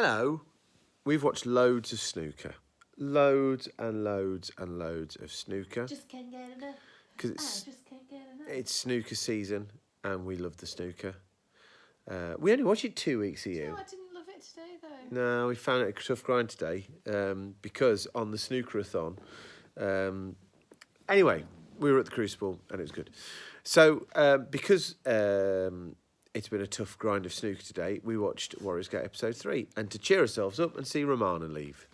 Hello. We've watched loads of snooker. Loads and loads and loads of snooker. Just can't get enough. Because Just can't get enough. it's snooker season and we love the snooker. We only watch it 2 weeks a year. No, I didn't love it today, though. No, we found it a tough grind today because on the snooker-a-thon. Anyway, we were at the Crucible and it was good. So because it's been a tough grind of snooker today, we watched Warriors Gate episode 3. And to cheer ourselves up and see Romana leave.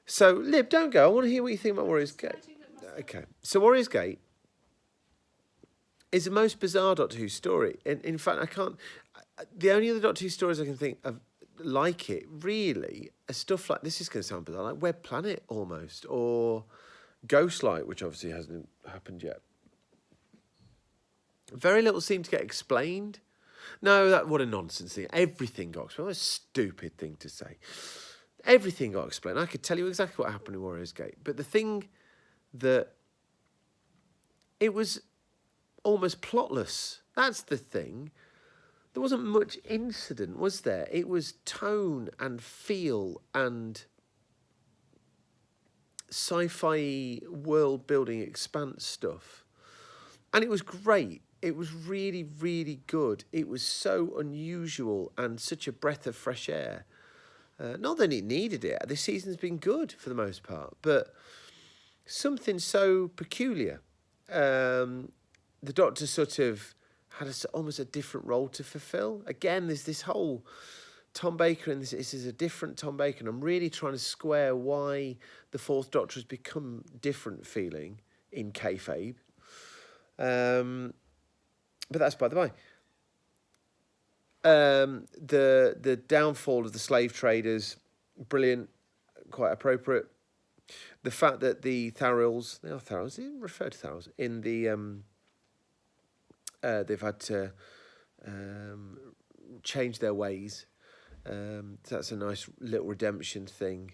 So, Lib, don't go. I want to hear what you think about Warriors Gate. Okay. So, Warriors Gate is the most bizarre Doctor Who story. In fact, I can't... The only other Doctor Who stories I can think of like it, really, are stuff like... This is going to sound bizarre, like Web Planet, almost, or Ghostlight, which obviously hasn't happened yet. Very little seemed to get explained. No, what a nonsense thing. Everything got explained. What a stupid thing to say. Everything got explained. I could tell you exactly what happened in Warriors Gate. But the thing that... It was almost plotless. That's the thing. There wasn't much incident, was there? It was tone and feel and sci-fi world-building expanse stuff. And it was great. It was really, really good. It was so unusual and such a breath of fresh air. Not that it needed it. This season's been good for the most part, but something so peculiar. The Doctor sort of had almost a different role to fulfill. Again, there's this whole Tom Baker, and this is a different Tom Baker. And I'm really trying to square why the Fourth Doctor has become different feeling in kayfabe. But that's by the by. The downfall of the slave traders, brilliant, quite appropriate. The fact that the Tharils, they are Tharils, they refer to Tharils, in the, they've had to change their ways. That's a nice little redemption thing.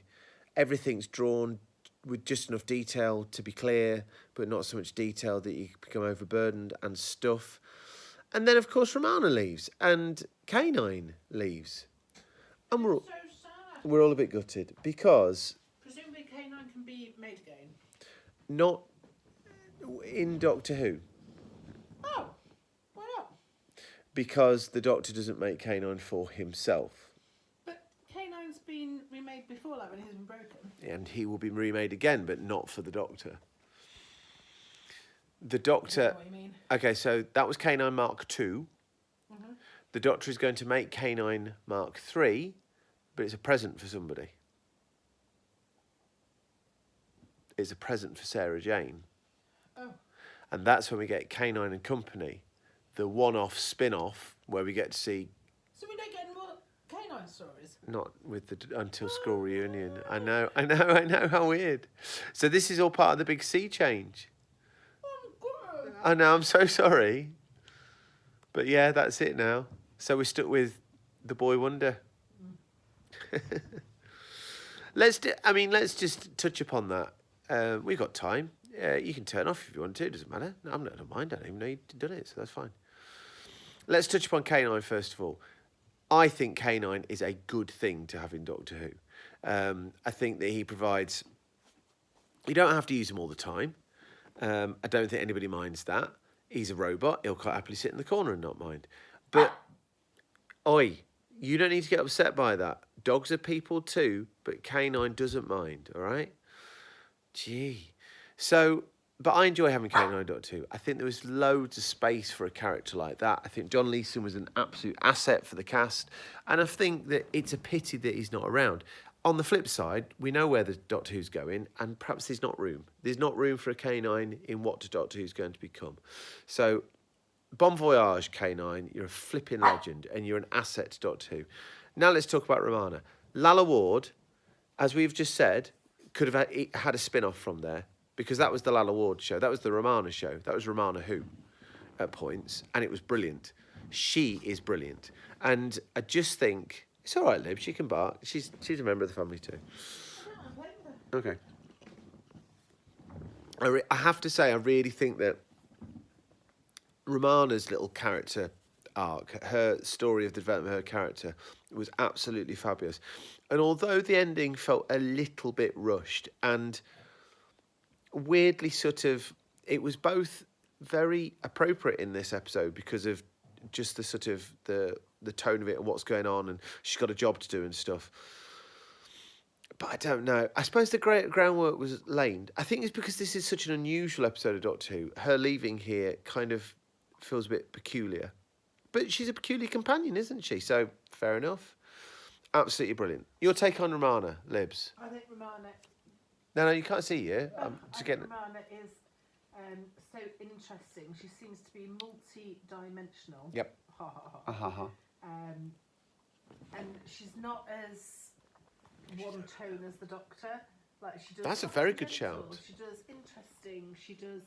Everything's drawn with just enough detail to be clear, but not so much detail that you become overburdened and stuff. And then, of course, Romana leaves and K9 leaves. And So sad. we're all a bit gutted because... Presumably K9 can be made again. Not in Doctor Who. Oh, why not? Because the Doctor doesn't make K9 for himself. But K9's been remade before, like when he's been broken. And he will be remade again, but not for the Doctor. The Doctor... I know what you mean. Okay, so that was K9 Mark II. Mm-hmm. The Doctor is going to make K9 Mark III, but it's a present for somebody. It's a present for Sarah Jane. Oh. And that's when we get K9 and Company, the one-off spin-off where we get to see... So we don't get any more K9 stories? Not with the Until School reunion. I know, how weird. So this is all part of the big sea change. I know, I'm so sorry. But yeah, that's it now. So we're stuck with the Boy Wonder. Let's just touch upon that. We've got time. You can turn off if you want to. It doesn't matter. No, I don't mind. I don't even know you've done it, so that's fine. Let's touch upon K9 first of all. I think K9 is a good thing to have in Doctor Who. I think that he provides... You don't have to use him all the time. I don't think anybody minds that. He's a robot. He'll quite happily sit in the corner and not mind. But, oi, you don't need to get upset by that. Dogs are people too, but K9 doesn't mind, all right? Gee. So, but I enjoy having K9 Doctor Who. I think there was loads of space for a character like that. I think John Leeson was an absolute asset for the cast. And I think that it's a pity that he's not around. On the flip side, we know where the Doctor Who's going, and perhaps there's not room. There's not room for a K9 in what Doctor Who's going to become. So, bon voyage, K9. You're a flipping legend, and you're an asset to Doctor Who. Now let's talk about Romana. Lalla Ward, as we've just said, could have had a spin-off from there, because that was the Lalla Ward show. That was the Romana show. That was Romana Who at points, and it was brilliant. She is brilliant. And I just think... It's all right, Lib. She can bark. She's a member of the family too. Okay. I have to say, I really think that Romana's little character arc, her story of the development of her character was absolutely fabulous. And although the ending felt a little bit rushed and weirdly it was both very appropriate in this episode because of just the sort of the tone of it and what's going on, and she's got a job to do and stuff. But I don't know. I suppose the great groundwork was laid. I think it's because this is such an unusual episode of Doctor Who. Her leaving here kind of feels a bit peculiar. But she's a peculiar companion, isn't she? So, fair enough. Absolutely brilliant. Your take on Romana, Libs? I think Romana. No, you can't see you. I'm I just think getting... Romana is so interesting. She seems to be multi-dimensional. Yep. Ha ha ha. And she's not as one tone as the Doctor. Like she does. That's a very good shout. She does interesting. She does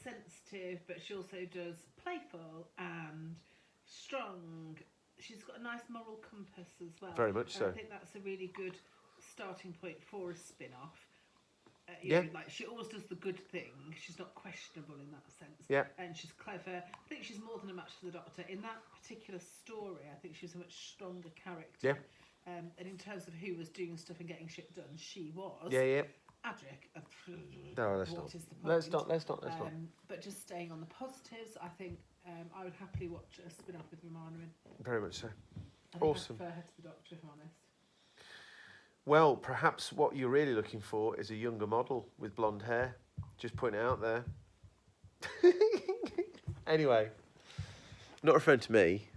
sensitive, but she also does playful and strong. She's got a nice moral compass as well. Very much so. I think that's a really good starting point for a spin-off. Yeah. Like she always does the good thing. She's not questionable in that sense. Yeah. And she's clever. I think she's more than a match for the Doctor. In that particular story, I think she was a much stronger character. Yeah. And in terms of who was doing stuff and getting shit done, she was. Yeah. Adric. No, let's what not. is the point? Let's not. But just staying on the positives, I think I would happily watch a spin-off with Romana in. Very much so. I think Awesome. I prefer her to the Doctor, if I'm honest. Well, perhaps what you're really looking for is a younger model with blonde hair. Just putting it out there. Anyway, not referring to me.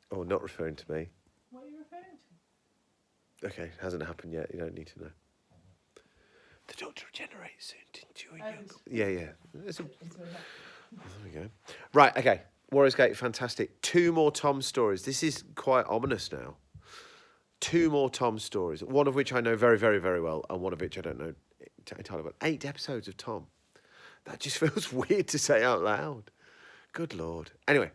Or not referring to me. What are you referring to? Okay, hasn't happened yet. You don't need to know. The Doctor regenerates soon, didn't you? Yeah. There we go. Right, okay. Warriors Gate, fantastic. 2 more Tom stories. This is quite ominous now. 2 more Tom stories, one of which I know very, very, very well, and one of which I don't know entirely well. 8 episodes of Tom. That just feels weird to say out loud. Good Lord. Anyway,